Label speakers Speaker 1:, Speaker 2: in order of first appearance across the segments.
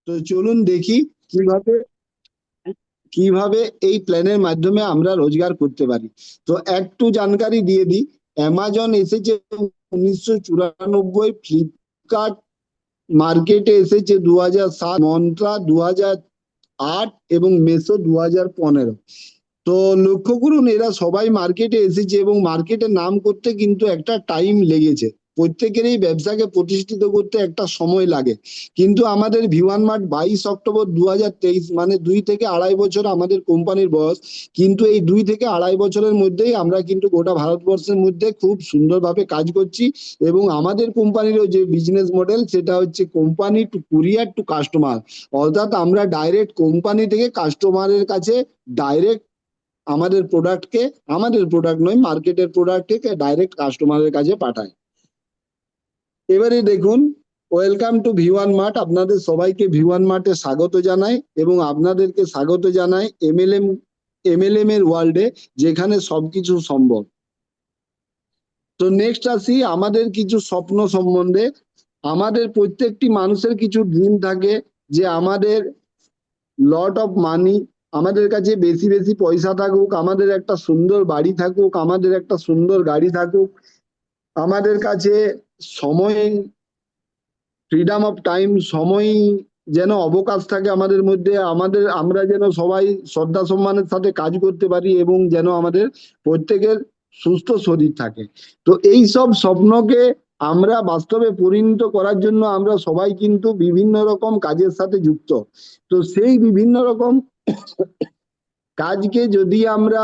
Speaker 1: তো চলুন দেখি কিভাবে কিভাবে এই প্ল্যানের মাধ্যমে আমরা রোজগার করতে পারি। তো একটু জানকারি দিয়ে দিই। অ্যামাজন এসেছে 1994, ফ্লিপকার্ট মার্কেটে এসেছে 2007, মন্ত্রা 2008 এবং মেসো 2015। তো লক্ষ্য করুন, এরা সবাই মার্কেটে এসেছে এবং মার্কেটে নাম করতে কিন্তু একটা টাইম লেগেছে। প্রত্যেকেরই ব্যবসাকে প্রতিষ্ঠিত করতে একটা সময় লাগে। কিন্তু আমাদের ভিওয়ান মার্ট 22 অক্টোবর 2023, মানে 2 থেকে আড়াই বছর আমাদের কোম্পানির বয়স। কিন্তু এই 2 থেকে আড়াই বছরের মধ্যেই আমরা কিন্তু গোটা ভারতবর্ষের মধ্যে খুব সুন্দরভাবে কাজ করছি। এবং আমাদের কোম্পানিরও যে বিজনেস মডেল, সেটা হচ্ছে company to courier to customer. অর্থাৎ আমরা ডাইরেক্ট কোম্পানি থেকে কাস্টমারের কাছে ডাইরেক্ট আমাদের প্রোডাক্ট নয়, মার্কেটের প্রোডাক্টকে ডাইরেক্ট কাস্টমারের কাছে পাঠায়। এবারে দেখুন, ওয়েলকাম টু ভিওয়ান মার্ট। আপনাদের সবাইকে ভিওয়ান মার্টে স্বাগত জানাই এবং আপনাদেরকে স্বাগত জানাই এমএলএম এর ওয়ার্ল্ডে, যেখানে সবকিছু সম্ভব। তো নেক্সট আসি আমাদের কিছু স্বপ্ন সম্বন্ধে। আমাদের প্রত্যেকটি মানুষের কিছু ড্রিম থাকে, যে আমাদের লট অফ মানি, আমাদের কাছে বেশি বেশি পয়সা থাকুক, আমাদের একটা সুন্দর বাড়ি থাকুক, আমাদের একটা সুন্দর গাড়ি থাকুক, আমাদের কাছে সময়, ফ্রিডম অফ টাইম, সময় যেন অবকাশ থাকে আমাদের মধ্যে, আমরা যেন সবাই শ্রদ্ধা সম্মানের সাথে কাজ করতে পারি এবং যেন আমাদের প্রত্যেকের সুস্থ শরীর থাকে। তো এই সব স্বপ্নকে আমরা বাস্তবে পরিণত করার জন্য আমরা সবাই কিন্তু বিভিন্ন রকম কাজের সাথে যুক্ত। তো সেই বিভিন্ন রকম কাজকে যদি আমরা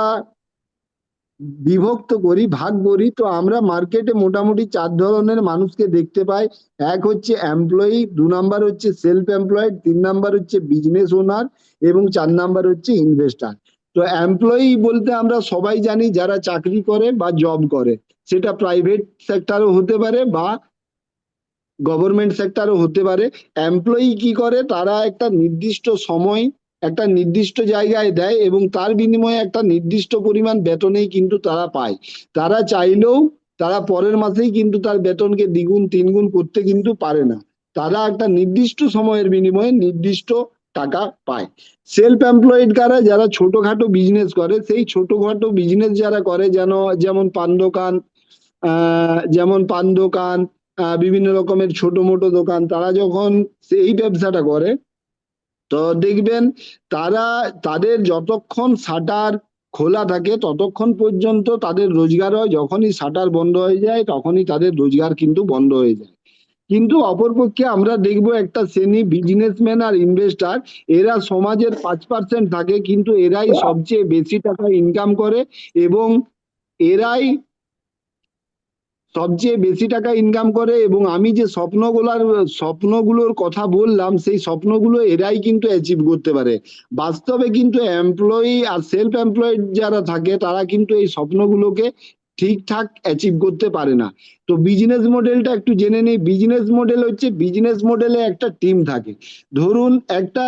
Speaker 1: বিভক্ত করি, ভাগ করি, তো আমরা মার্কেটে মোটামুটি 4 ধরনের মানুষকে দেখতে পাই। এক হচ্ছে এমপ্লয়ি, 2 নাম্বার হচ্ছে সেলফ এমপ্লয়েড, 3 নাম্বার হচ্ছে বিজনেস ওনার এবং 4 নাম্বার হচ্ছে ইনভেস্টার। তো এমপ্লয়ি বলতে আমরা সবাই জানি যারা চাকরি করে বা জব করে, সেটা প্রাইভেট সেক্টরও হতে পারে বা গভর্নমেন্ট সেক্টরও হতে পারে। এমপ্লয়ি কি করে, তারা একটা নির্দিষ্ট সময় একটা নির্দিষ্ট জায়গায় দেয় এবং তার বিনিময়ে একটা নির্দিষ্ট পরিমাণ বেতনেই কিন্তু তারা পায়। তারা চাইলেও তারা পরের মাসেই কিন্তু তার বেতনকে দ্বিগুণ তিনগুণ করতে কিন্তু পারে না। তারা একটা নির্দিষ্ট সময়ের বিনিময়ে নির্দিষ্ট টাকা পায়। সেলফ এমপ্লয়েড কারা, যারা ছোটখাটো বিজনেস করে, সেই ছোটখাটো বিজনেস যারা করে, যেমন পান দোকান, বিভিন্ন রকমের ছোট মোটো দোকান, তারা যখন এই ব্যবসাটা করে, তো দেখবেন তারা তাদের যতক্ষণ শাটার খোলা থাকে ততক্ষণ পর্যন্ত তাদের রোজগার হয়। যখনই শাটার বন্ধ হয়ে যায় তখনই তাদের রোজগার কিন্তু বন্ধ হয়ে যায়। কিন্তু অপরপক্ষে আমরা দেখবো একটা শ্রেণী বিজনেসম্যান আর ইনভেস্টার, এরা সমাজের 5% থাকে, কিন্তু এরাই সবচেয়ে বেশি টাকা ইনকাম করে এবং এরাই সবচেয়ে বেশি টাকা ইনকাম করে। এবং আমি যে স্বপ্নগুলোর কথা বললাম, সেই স্বপ্নগুলো এরাই কিন্তু অ্যাচিভ করতে পারে। বাস্তবে কিন্তু এমপ্লয়ি আর সেলফ এমপ্লয়েড যারা থাকে, তারা কিন্তু এই স্বপ্নগুলোকে ঠিকঠাক অ্যাচিভ করতে পারে না। তো বিজনেস মডেলটা একটু জেনে নেই। বিজনেস মডেলে একটা টিম থাকে। ধরুন একটা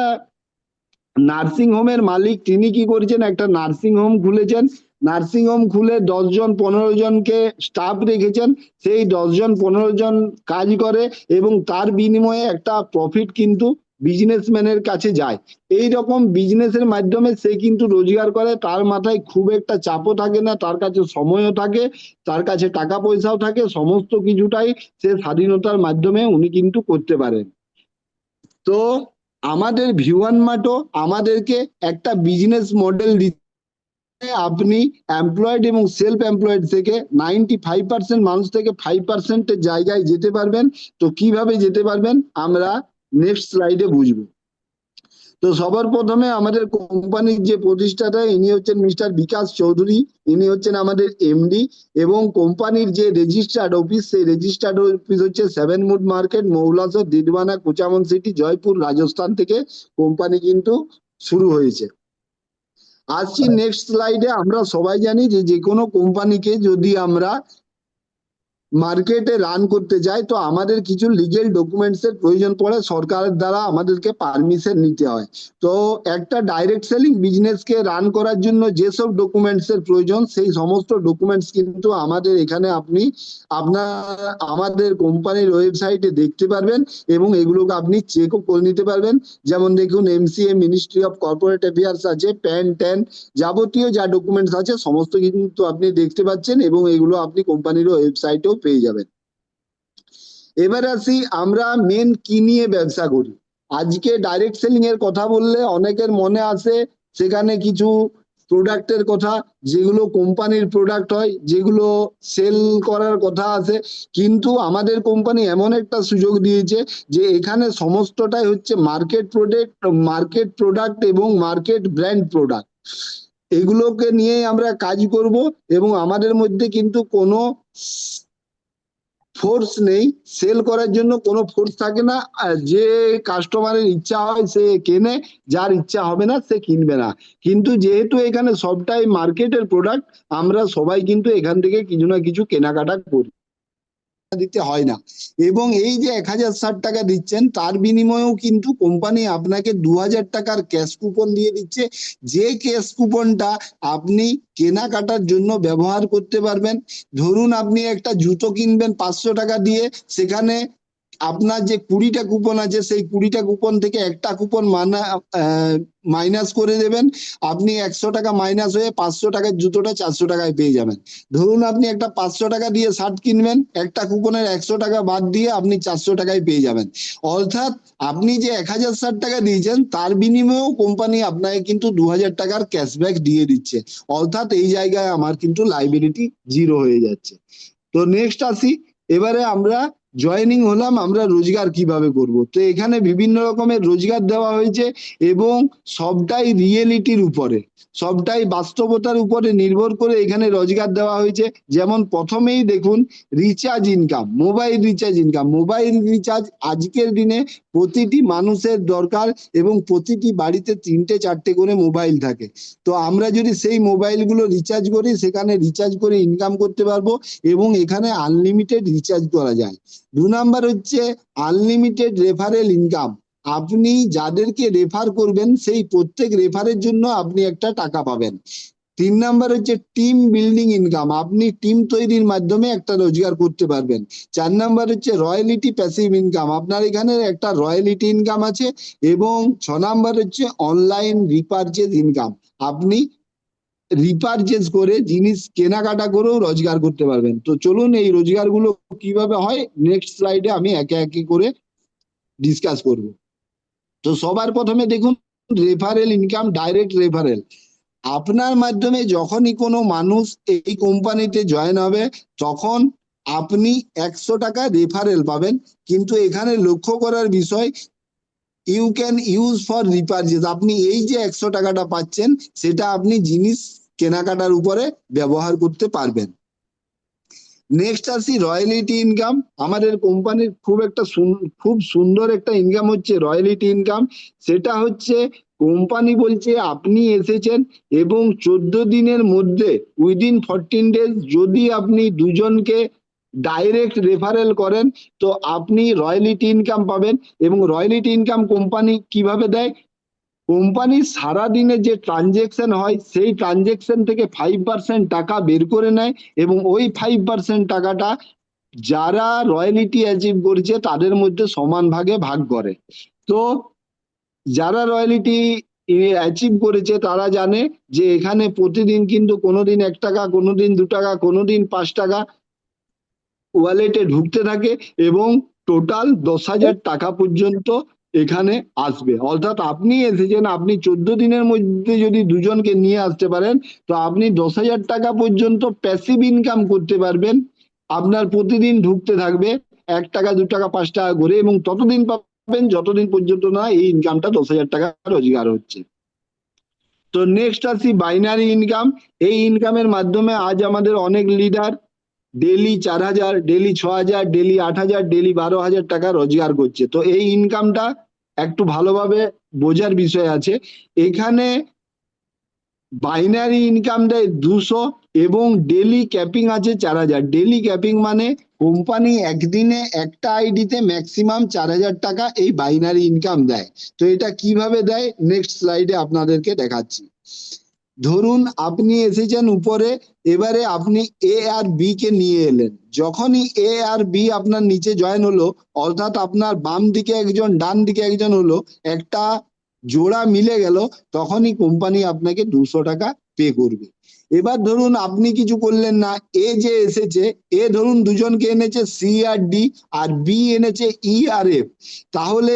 Speaker 1: নার্সিং হোমের মালিক, তিনি কি করেছেন, একটা নার্সিং হোম খুলেছেন। নার্সিং হোম খুলে 10 জন 15 জনকে স্টাফ রেখেছেন। সেই 10 জন 15 জন কাজ করে এবং তার বিনিময়ে একটা প্রফিট কিন্তু বিজনেসম্যানের কাছে যায়। এই রকম বিজনেসের মাধ্যমে সে কিন্তু রোজগার করে, তার মাথায় খুব একটা চাপও থাকে না, তার কাছে সময়ও থাকে, তার কাছে টাকা পয়সাও থাকে, সমস্ত কিছুটাই সে স্বাধীনতার মাধ্যমে উনি কিন্তু করতে পারেন। তো আমাদের ভিওয়ান মার্টও আমাদেরকে একটা বিজনেস মডেল দিচ্ছে। আপনি এমপ্লয়েড এবং সেলফ এমপ্লয়েড থেকে 95% মানুষ থেকে 5%-এর জায়গায় যেতে পারবেন। তো কিভাবে যেতে পারবেন আমরা নেক্সট স্লাইডে বুঝবো। তো সবার প্রথমে আমাদের কোম্পানির যে প্রতিষ্ঠাতা, ইনি হচ্ছেন মিস্টার বিকাশ চৌধুরী। ইনি হচ্ছেন আমাদের এমডি এবং কোম্পানির যে রেজিস্টার্ড অফিস, সেই রেজিস্টার্ড অফিস হচ্ছে 7 মুড মার্কেট, মৌলাসর, দিদবানা, কুচামন সিটি, জয়পুর, রাজস্থান থেকে কোম্পানি কিন্তু শুরু হয়েছে। আসছি নেক্সট স্লাইডে। আমরা সবাই জানি যে যে কোনো কোম্পানিকে যদি আমরা মার্কেটে রান করতে যাই, তো আমাদের কিছু লিগেল ডকুমেন্টস এর প্রয়োজন পড়ে, সরকারের দ্বারা আমাদেরকে পারমিশন নিতে হয়। তো একটা ডাইরেক্ট সেলিং বিজনেস কে রান করার জন্য যেসব ডকুমেন্টস এর প্রয়োজন, সেই সমস্ত ডকুমেন্টস কিন্তু আমাদের এখানে আপনি আপনার আমাদের কোম্পানির ওয়েবসাইটে দেখতে পারবেন, এবং এগুলোকে আপনি চেকও করে নিতে পারবেন। যেমন দেখুন, MCA, ministry of corporate affairs আছে, প্যান ট্যান, যাবতীয় যা ডকুমেন্টস আছে সমস্ত কিন্তু আপনি দেখতে পাচ্ছেন, এবং এগুলো আপনি কোম্পানির ওয়েবসাইটেও পেয়ে যাবেন। এবার আসি, আমরা মেন কি নিয়ে ব্যবসা করি। আজকে ডাইরেক্ট সেলিং এর কথা বললে অনেকের মনে আসে সেখানে কিছু প্রোডাক্টের কথা, যেগুলো কোম্পানির প্রোডাক্ট হয়, যেগুলো সেল করার কথা আছে। কিন্তু আমাদের কোম্পানি এমন একটা সুযোগ দিয়েছে যে এখানে সমস্তটাই হচ্ছে মার্কেট প্রোডাক্ট এবং মার্কেট ব্র্যান্ড প্রোডাক্ট। এগুলোকে নিয়ে আমরা কাজ করব, এবং আমাদের মধ্যে কিন্তু কোনো ফোর্স নেই, সেল করার জন্য কোনো ফোর্স থাকে না। যে কাস্টমারের ইচ্ছা হয় সে কেনে, যার ইচ্ছা হবে না সে কিনবে না। কিন্তু যেহেতু এখানে সবটাই মার্কেটের প্রোডাক্ট, আমরা সবাই কিন্তু এখান থেকে কিছু না কিছু কেনাকাটা করি, দিতে হয় না। এবং এই যে 1060 টাকা দিচ্ছেন, তার বিনিময়েও কিন্তু কোম্পানি আপনাকে 2000 টাকার ক্যাশ কুপন দিয়ে দিচ্ছে, যে ক্যাশ কুপনটা আপনি কেনাকাটার জন্য ব্যবহার করতে পারবেন। ধরুন আপনি একটা জুতো কিনবেন 500 টাকা দিয়ে, সেখানে আপনার যে 20টা কুপন আছে, সেই 20টা কুপন থেকে একটা কুপন মাইনাস করে দেবেন, আপনি 100 টাকা মাইনাস হয়ে 500 টাকার জুতোটা 400 টাকায় পেয়ে যাবেন। ধরুন আপনি একটা 500 টাকা দিয়ে শার্ট কিনবেন, একটা কুপনের 100 টাকা বাদ দিয়ে আপনি 400 টাকায় পেয়ে যাবেন। অর্থাৎ আপনি যে 1060 টাকা দিয়েছেন, তার বিনিময়েও কোম্পানি আপনাকে কিন্তু 2000 টাকার ক্যাশব্যাক দিয়ে দিচ্ছে। অর্থাৎ এই জায়গায় আমার কিন্তু লাইবিলিটি জিরো হয়ে যাচ্ছে। তো নেক্সট আসি, এবারে আমরা জয়েনিং হলাম, আমরা রোজগার কিভাবে করব। তো এখানে বিভিন্ন রকমের রোজগার দেওয়া হয়েছে, এবং সবটাই রিয়েলিটির উপরে, সবটাই বাস্তবতার উপরে নির্ভর করে এখানে রোজগার দেওয়া হয়েছে। যেমন প্রথমেই দেখুন, রিচার্জ ইনকাম, মোবাইল রিচার্জ আজকের দিনে প্রতিটি মানুষের দরকার, এবং প্রতিটি বাড়িতে 3টে 4টে করে মোবাইল থাকে। তো আমরা যদি সেই মোবাইলগুলো রিচার্জ করি, সেখানে রিচার্জ করে ইনকাম করতে পারবো, এবং এখানে আনলিমিটেড রিচার্জ করা যায়। 2 নাম্বার হচ্ছে আনলিমিটেড রেফারেল ইনকাম। আপনি যাদেরকে রেফার করবেন, সেই প্রত্যেক রেফারের জন্য আপনি একটা টাকা পাবেন। 3 নাম্বার হচ্ছে টিম বিল্ডিং ইনকাম, আপনি টিম তৈরির মাধ্যমে একটা রোজগার করতে পারবেন। 4 নাম্বার হচ্ছে রয়্যালিটি প্যাসিভ ইনকাম, আপনার এখানে একটা রয়্যালিটি ইনকাম আছে। এবং 6 নাম্বার হচ্ছে অনলাইন রিপারচেজ ইনকাম, আপনি রিপারচেজ করে জিনিস কেনাকাটা করেও রোজগার করতে পারবেন। তো চলুন এই রোজগারগুলো কিভাবে হয় নেক্সট স্লাইডে আমি একে একে করে ডিসকাস করব। তো সবার প্রথমে দেখুন, রেফারেল ইনকাম, ডাইরেক্ট রেফারেল। আপনার মাধ্যমে যখনই কোনো মানুষ এই কোম্পানিতে জয়েন হবে, তখন আপনি 100 টাকা রেফারেল পাবেন। কিন্তু এখানে লক্ষ্য করার বিষয়, ইউ ক্যান ইউজ ফর রিপারচেজ, আপনি এই যে 100 টাকাটা পাচ্ছেন, সেটা আপনি জিনিস কেনাকাটার উপরে ব্যবহার করতে পারবেন। নেক্সট আসি রয়্যালিটি ইনকাম। আমাদের কোম্পানির খুব সুন্দর একটা ইনকাম হচ্ছে রয়্যালিটি ইনকাম। সেটা হচ্ছে, কোম্পানি বলছে আপনি এসেছেন এবং 14 দিনের মধ্যে, উইদিন 14 days, যদি আপনি দুজনকে ডাইরেক্ট রেফারেল করেন, তো আপনি রয়্যালিটি ইনকাম পাবেন। এবং রয়্যালিটি ইনকাম কোম্পানি কিভাবে দেয়, কোম্পানি সারাদিনে যে ট্রানজেকশন হয়, সেই ট্রানজেকশন থেকে 5% টাকা বের করে নেয়, এবং ওই 5% টাকাটা যারা রয়্যালিটি অ্যাচিভ করেছে তাদের মধ্যে সমান ভাগে ভাগ করে। তো যারা রয়্যালিটি অ্যাচিভ করেছে তারা জানে যে এখানে প্রতিদিন কিন্তু কোনোদিন 1 টাকা, কোনোদিন 2 টাকা, কোনোদিন 5 টাকা ওয়ালেটে ঢুকতে থাকে, এবং টোটাল 10,000 টাকা পর্যন্ত এখানে আসবে। অর্থাৎ আপনি এসেছেন, আপনি 14 দিনের মধ্যে যদি দুজনকে নিয়ে আসতে পারেন, তো আপনি 10,000 টাকা পর্যন্ত প্যাসিভ ইনকাম করতে পারবেন। আপনার প্রতিদিন ঢুকতে থাকবে 1 টাকা, 2 টাকা, 5 টাকা করে, এবং ততদিন পাবেন যতদিন পর্যন্ত না এই ইনকামটা 10,000 টাকা রোজগার হচ্ছে। তো নেক্সট আসি বাইনারি ইনকাম। এই ইনকামের মাধ্যমে আজ আমাদের অনেক leader daily 4,000, daily 6,000, daily 8,000, daily 12,000 টাকা রোজগার করছে। তো এই ইনকামটা একটু ভালোভাবে বোঝার বিষয় আছে। এখানে বাইনারি ইনকাম দেয় 200, এবং ডেলি ক্যাপিং আছে 4,000। ডেলি ক্যাপিং মানে কোম্পানি একদিনে একটা আইডিতে ম্যাক্সিমাম 4,000 টাকা এই বাইনারি ইনকাম দেয়। তো এটা কিভাবে দেয় নেক্সট স্লাইডে আপনাদেরকে দেখাচ্ছি। ধরুন আপনি এসেছেন উপরে, এবারে আপনি এ আর বি কে নিয়ে এলেন। যখনই এ আর বি আপনার নিচে জয়েন হলো, অর্থাৎ আপনার বাম দিকে একজন ডান দিকে একজন হলো, একটা জোড়া মিলে গেল, তখনই কোম্পানি আপনাকে 200 টাকা পে করবে। এবার ধরুন আপনি কিছু করলেন না, এ যে এসেছে, এ ধরুন দুজনকে এনেছে সি আর ডি, আর বি এনেছে ই আর এফ, তাহলে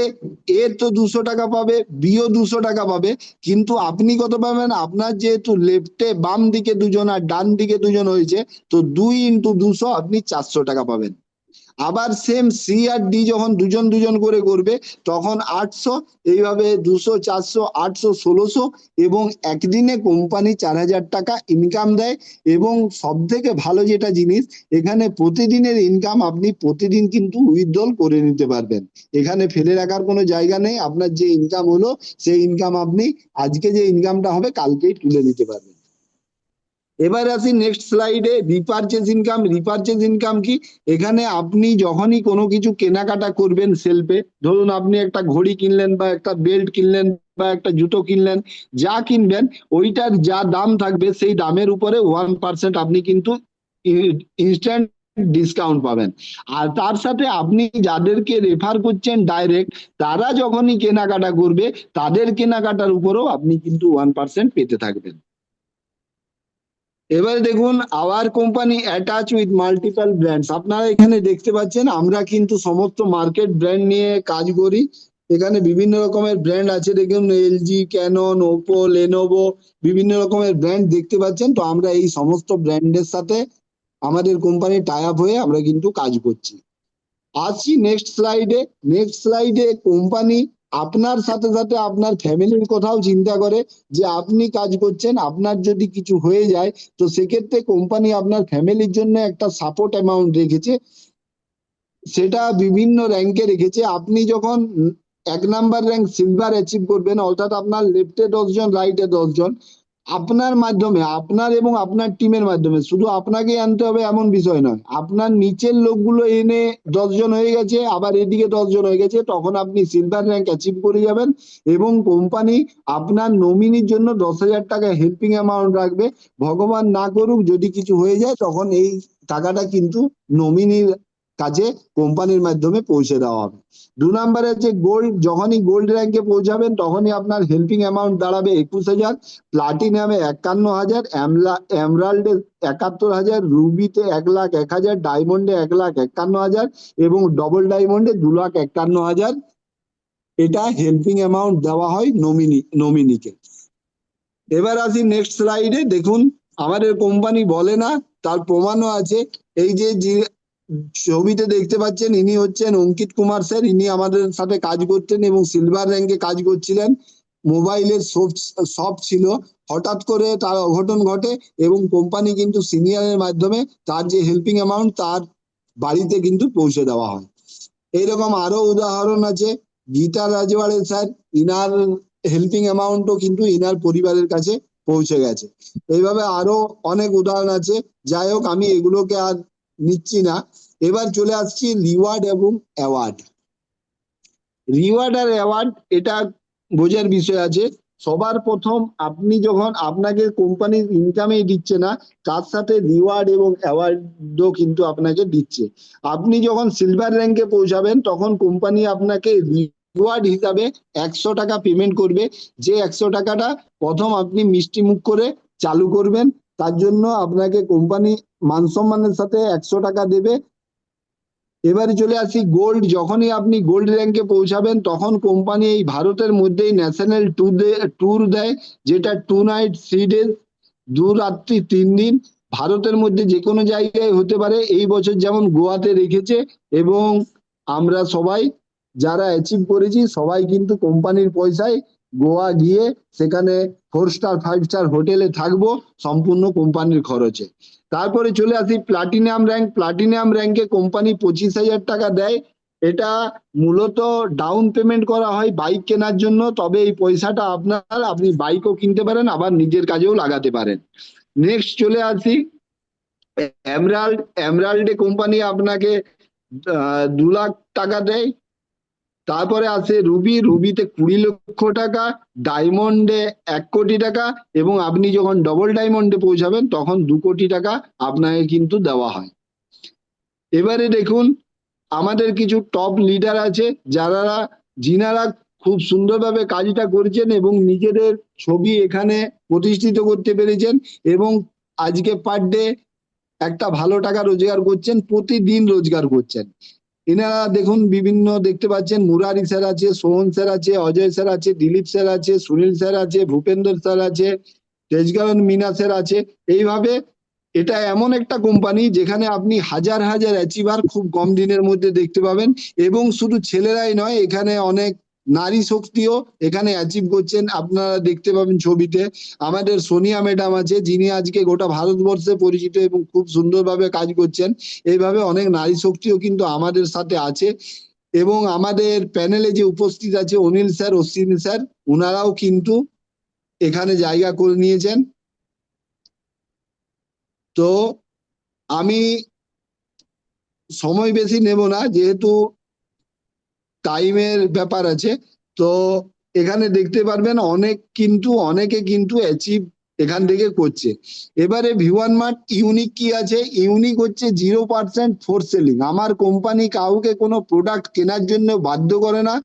Speaker 1: এ তো 200 টাকা পাবে, বিও 200 টাকা পাবে, কিন্তু আপনি কত পাবেন? আপনার যেহেতু লেফটে বাম দিকে দুজন আর ডান দিকে দুজন হয়েছে, তো 2 × 200 আপনি 400 টাকা পাবেন। আবার সেম সি আর ডি যখন দুজন দুজন করে করবে, তখন 800, এইভাবে 200, 400, 800, 1600, এবং একদিনে কোম্পানি 4,000 টাকা ইনকাম দেয়। এবং সব থেকে ভালো যেটা জিনিস, এখানে প্রতিদিনের ইনকাম আপনি প্রতিদিন কিন্তু উইথড্রল করে নিতে পারবেন। এখানে ফেলে রাখার কোনো জায়গা নেই। আপনার যে ইনকাম হলো, সেই ইনকাম আপনি আজকে যে ইনকামটা হবে কালকেই তুলে নিতে পারবেন। এবার আসি নেক্সট স্লাইডে, রিপারচেজ ইনকাম। রিপারচেজ ইনকাম কি? এখানে আপনি যখনই কোনো কিছু কেনাকাটা করবেন সেলফে, ধরুন আপনি একটা ঘড়ি কিনলেন বা একটা বেল্ট কিনলেন বা একটা জুতো কিনলেন, যা কিনবেন ওইটার যা দাম থাকবে সেই দামের উপরে 1% আপনি কিন্তু ইনস্ট্যান্ট ডিসকাউন্ট পাবেন। আর তার সাথে আপনি যাদেরকে রেফার করছেন ডাইরেক্ট, তারা যখনই কেনাকাটা করবে, তাদের কেনাকাটার উপরেও আপনি কিন্তু 1% পেতে থাকবেন। এবারে দেখুন, hour company attach with multiple brands. আপনারা এখানে দেখতে পাচ্ছেন আমরা কিন্তু সমস্ত মার্কেট ব্র্যান্ড নিয়ে কাজ করি। এখানে বিভিন্ন রকমের ব্র্যান্ড আছে, দেখুন এলজি, ক্যানন, ওপো, লেনোভো, বিভিন্ন রকমের ব্র্যান্ড দেখতে পাচ্ছেন। তো আমরা এই সমস্ত ব্র্যান্ডের সাথে আমাদের কোম্পানি টাই আপ হয়ে আমরা কিন্তু কাজ করছি। আসছি নেক্সট স্লাইডে। নেক্সট স্লাইডে কোম্পানি আপনার সাথে সাথে আপনার ফ্যামিলির কথাও চিন্তা করে, যে আপনি কাজ করছেন, আপনার যদি কিছু হয়ে যায়, তো সেক্ষেত্রে কোম্পানি আপনার ফ্যামিলির জন্য একটা সাপোর্ট অ্যামাউন্ট রেখেছে। সেটা বিভিন্ন র্যাঙ্কে রেখেছে। আপনি যখন 1 নাম্বার র্যাঙ্ক সিলভার অ্যাচিভ করবেন, অর্থাৎ আপনার লেফটে 10 জন, রাইটে 10 জন, আপনার মাধ্যমে, আপনার এবং আপনার টিমের মাধ্যমে, শুধু আপনাকেই আনতে হবে এমন বিষয় নয়, আপনার নিচের লোকগুলো এনে 10 জন হয়ে গেছে, আবার এদিকে 10 জন হয়ে গেছে, তখন আপনি সিলভার র্যাঙ্ক অ্যাচিভ করে যাবেন। এবং কোম্পানি আপনার নমিনির জন্য 10,000 টাকা হেল্পিং অ্যামাউন্ট রাখবে। ভগবান না করুক যদি কিছু হয়ে যায়, তখন এই টাকাটা কিন্তু নমিনির কাছে কোম্পানির মাধ্যমে পৌঁছে দেওয়া হবে। 2 নাম্বারে হচ্ছে গোল্ড। যখনই গোল্ড র্যাঙ্কে পৌঁছাবেন, তখনই আপনার হেল্পিং অ্যামাউন্ট দাঁড়াবে 21,000, প্লাটিনামে 51,000, এমরাল্ডে 71,000, রুবিতে 1,01,000, ডায়মন্ডে 1,51,000 এবং ডবল ডায়মন্ডে 2,51,000। এটা হেল্পিং অ্যামাউন্ট দেওয়া হয় নমিনিকে। এবার আসি নেক্সট স্লাইডে। দেখুন, আমাদের কোম্পানি বলে না, তার প্রমাণও আছে। এই যে ছবিতে দেখতে পাচ্ছেন, ইনি হচ্ছেন অঙ্কিত কুমার স্যার। ইনি আমাদের সাথে কাজ করতেন এবং সিলভার র্যাঙ্কে কাজ করছিলেন। মোবাইলের শপ ছিল, হঠাৎ করে তার অঘটন ঘটে এবং কোম্পানি কিন্তু সিনিয়রের মাধ্যমে তার যে হেল্পিং অ্যামাউন্ট তার বাড়িতে কিন্তু পৌঁছে দেওয়া হয়। এইরকম আরো উদাহরণ আছে। গীতা রাজওয়াড়ে স্যার, ইনার হেল্পিং অ্যামাউন্টও কিন্তু ইনার পরিবারের কাছে পৌঁছে গেছে। এইভাবে আরো অনেক উদাহরণ আছে। যাই হোক, আমি এগুলোকে আর নিচ্ছি না। এবার চলে আসছি রিওয়ার্ড এবং অ্যাওয়ার্ড। রিওয়ার্ড আর অ্যাওয়ার্ড এটা বোঝার বিষয় আছে। সবার প্রথম, আপনি যখন, আপনাকে কোম্পানির ইনকামেই দিচ্ছে না, তার সাথে রিওয়ার্ড এবং অ্যাওয়ার্ডও কিন্তু আপনাকে দিচ্ছে। আপনি যখন সিলভার র্যাঙ্কে পৌঁছাবেন, তখন কোম্পানি আপনাকে রিওয়ার্ড হিসাবে 100 টাকা পেমেন্ট করবে। যে 100 টাকাটা প্রথম আপনি মিষ্টি মুখ করে চালু করবেন, তার জন্য আপনাকে কোম্পানি মান সম্মানের সাথে 100 টাকা দেবে। এবারে চলে আসি গোল্ড। যখনই আপনি গোল্ড র্যাঙ্কে পৌঁছাবেন, তখন কোম্পানি এই ভারতের মধ্যেই ন্যাশনাল ট্যুর দেয়, যেটা 2 নাইট 3 ডেজ, 2 রাত্রি 3 দিন, ভারতের মধ্যে যে কোনো জায়গায় হতে পারে। এই বছর যেমন গোয়াতে রেখেছে, এবং আমরা সবাই যারা অ্যাচিভ করেছি সবাই কিন্তু কোম্পানির পয়সায় গোয়া গিয়ে সেখানে 4 স্টার 5 স্টার হোটেলে থাকবো, সম্পূর্ণ কোম্পানির খরচে। তারপরে চলে আসি প্লাটিনাম র্যাঙ্ক। প্লাটিনাম র্যাঙ্কে কোম্পানি 25,000 টাকা দেয়। এটা মূলত ডাউন পেমেন্ট করা হয় বাইক কেনার জন্য। তবে এই পয়সাটা আপনি বাইকও কিনতে পারেন, আবার নিজের কাজেও লাগাতে পারেন। নেক্সট চলে আসি এমরাল্ড। এমরাল্ডে কোম্পানি আপনাকে 2 লাখ টাকা দেয়। তারপরে আছে রুবি, রুবিতে 20 লক্ষ টাকা, ডায়মন্ডে 1 কোটি টাকা, এবং আপনি যখন ডবল ডায়মন্ডে পৌঁছাবেন তখন 2 কোটি টাকা আপনাকে কিন্তু দেওয়া হয়। এবারে দেখুন আমাদের কিছু টপ লিডার আছে যিনারা খুব সুন্দরভাবে কাজটা করেছেন এবং নিজেদের ছবি এখানে প্রতিষ্ঠিত করতে পেরেছেন, এবং আজকে পার ডে একটা ভালো টাকা রোজগার করছেন, প্রতিদিন রোজগার করছেন। এনারা দেখুন বিভিন্ন দেখতে পাচ্ছেন, মুরারি স্যার আছে, সোহন স্যার আছে, অজয় স্যার আছে, দিলীপ স্যার আছে, সুনীল স্যার আছে, ভূপেন্দর স্যার আছে, তেজগাঁও মিনা স্যার আছে। এইভাবে এটা এমন একটা কোম্পানি যেখানে আপনি হাজার হাজার অ্যাচিভার খুব কম দিনের মধ্যে দেখতে পাবেন, এবং শুধু ছেলেরাই নয়, এখানে অনেক নারী শক্তিও এখানে অ্যাচিভ করছেন। আপনারা দেখতে পাবেন ছবিতে আমাদের সোনিয়া ম্যাডাম আছে, যিনি আজকে গোটা ভারতবর্ষে পরিচিত এবং খুব সুন্দরভাবে কাজ করছেন। এইভাবে অনেক নারী শক্তিও কিন্তু আমাদের সাথে আছে, এবং আমাদের প্যানেলে যে উপস্থিত আছে অনিল স্যার, অশ্বিনী স্যার, ওনারাও কিন্তু এখানে জায়গা করে নিয়েছেন। তো আমি সময় বেশি নেব না, যেহেতু টাইমের ব্যাপার আছে। তো এখানে দেখতে পারবেন অনেকে কিন্তু অ্যাচিভ এখান থেকে করছে। এবারে ভিওয়ান মার্ট ইউনিক কি আছে? ইউনিক হচ্ছে 0% ফোর্স সেলিং। আমার কোম্পানি কাউকে কোনো প্রোডাক্ট কেনার জন্য বাধ্য করে না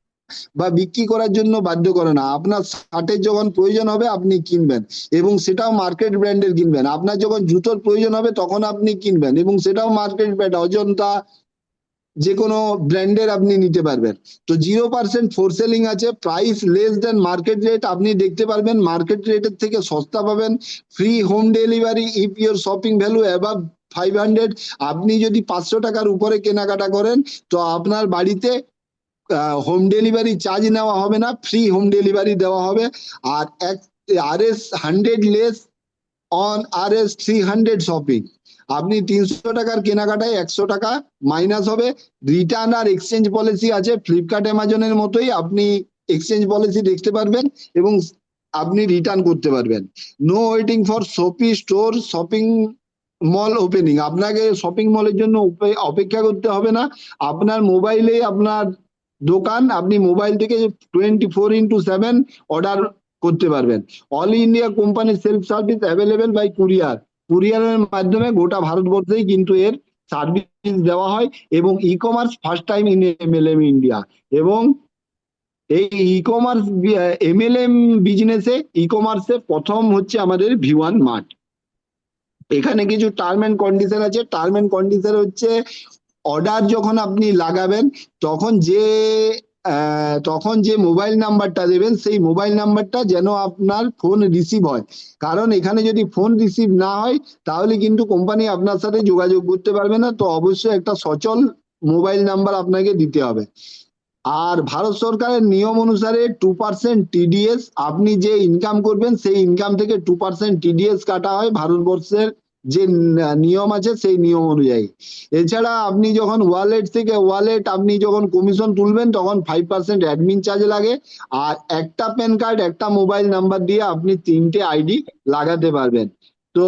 Speaker 1: বা বিক্রি করার জন্য বাধ্য করে না। আপনার শার্টের যখন প্রয়োজন হবে আপনি কিনবেন, এবং সেটাও মার্কেট ব্র্যান্ডের কিনবেন। আপনার যখন জুতোর প্রয়োজন হবে তখন আপনি কিনবেন, এবং সেটাও মার্কেট ব্র্যান্ড, অজন্তা, যে কোনো ব্র্যান্ডের আপনি নিতে পারবেন। তো 0% ফোর সেলিং আছে, price less than market rate. আপনি দেখতে পারবেন মার্কেট রেটের থেকে সস্তা পাবেন, free home delivery if your shopping value above 500। আপনি যদি 500 টাকার উপরে কেনাকাটা করেন তো আপনার বাড়িতে হোম ডেলিভারি চার্জ নেওয়া হবে না, ফ্রি হোম ডেলিভারি দেওয়া হবে। আর RS 100 less on RS 300 shopping. আপনি 300 টাকার কেনাকাটায় 100 টাকা মাইনাস হবে। রিটার্ন আর এক্সচেঞ্জ পলিসি আছে, ফ্লিপকার্ট অ্যামাজনের মতোই আপনি এক্সচেঞ্জ পলিসি দেখতে পারবেন এবং আপনি রিটার্ন করতে পারবেন। No waiting for shop store shopping mall opening. আপনাকে শপিং মলের জন্য অপেক্ষা করতে হবে না, আপনার মোবাইলে আপনার দোকান, আপনি মোবাইল থেকে 24x7 অর্ডার করতে পারবেন। All India company self service available by courier. কুরিয়ারের মাধ্যমে গোটা ভারতবর্ষেই কিন্তু এর সার্ভিস দেওয়া হয়, এবং e commerce first time in MLM India. এবং এই ই কমার্স MLM বিজনেসে ই কমার্সে প্রথম হচ্ছে আমাদের ভিওয়ান মার্ট। এখানে কিছু টার্ম এন্ড কন্ডিশন আছে। টার্ম এন্ড কন্ডিশন হচ্ছে অর্ডার যখন আপনি লাগাবেন তখন যে মোবাইল নাম্বারটা দেবেন সেই মোবাইল নাম্বারটা যেন আপনার ফোন রিসিভ হয়। কারণ এখানে যদি ফোন রিসিভ না হয় তাহলে কিন্তু কোম্পানি আপনার সাথে যোগাযোগ করতে পারবে না। তো অবশ্যই একটা সচল মোবাইল নাম্বার আপনাকে দিতে হবে। আর ভারত সরকারের নিয়ম অনুসারে 2% TDS, আপনি যে ইনকাম করবেন সেই ইনকাম থেকে 2% TDS কাটা হয় ভারতবর্ষের যে নিয়ম আছে সেই নিয়ম অনুযায়ী। এছাড়া আপনি যখন আপনি যখন কমিশন তুলবেন তখন 5% অ্যাডমিন চার্জ লাগে। আর একটা প্যান কার্ড, একটা মোবাইল নাম্বার দিয়ে আপনি 3টে ID লাগাতে পারবেন। তো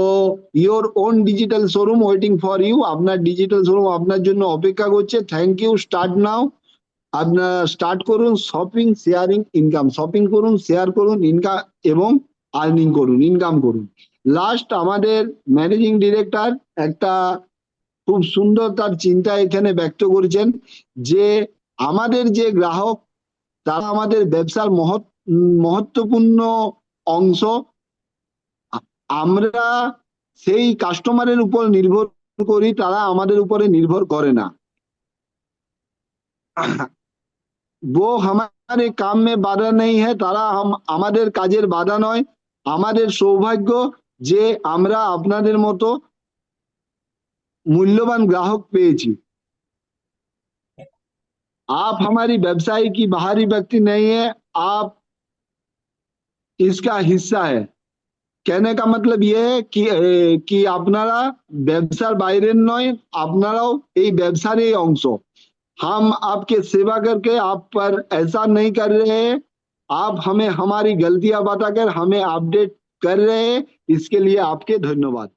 Speaker 1: your own digital showroom waiting for you. আপনার ডিজিটাল শোরুম আপনার জন্য অপেক্ষা করছে। Thank you, start now. আপনারা স্টার্ট করুন শপিং, শেয়ারিং, ইনকাম। শপিং করুন, শেয়ার করুন, ইনকাম এবং আর্নিং করুন, ইনকাম করুন। লাস্ট আমাদের ম্যানেজিং ডিরেক্টর একটা খুব সুন্দর তার চিন্তা এখানে ব্যক্ত করেছেন যে আমাদের যে গ্রাহক তারা আমাদের ব্যবসার মহত্বপূর্ণ অংশ। আমরা সেই কাস্টমারের উপর নির্ভর করি, তারা আমাদের উপরে নির্ভর করে না। वो हमारे काम में বাধা নেই है, তারা আমাদের কাজের বাধা নয়। আমাদের সৌভাগ্য যে আমরা আপনাদের মতো মূল্যবান গ্রাহক পেয়েছি। आप हमारी व्यवसाय की बाहरी व्यक्ति नहीं है, आप इसका हिस्सा है। कहने का मतलब ये है कि আপনারা ব্যবসার বাইরের নয়, আপনারাও এই ব্যবসারই অংশ। हम आपके सेवा करके आप पर ऐसा नहीं कर रहे हैं, आप हमें हमारी गलतियां बताकर हमें अपडेट कर रहे हैं, इसके लिए आपके धन्यवाद।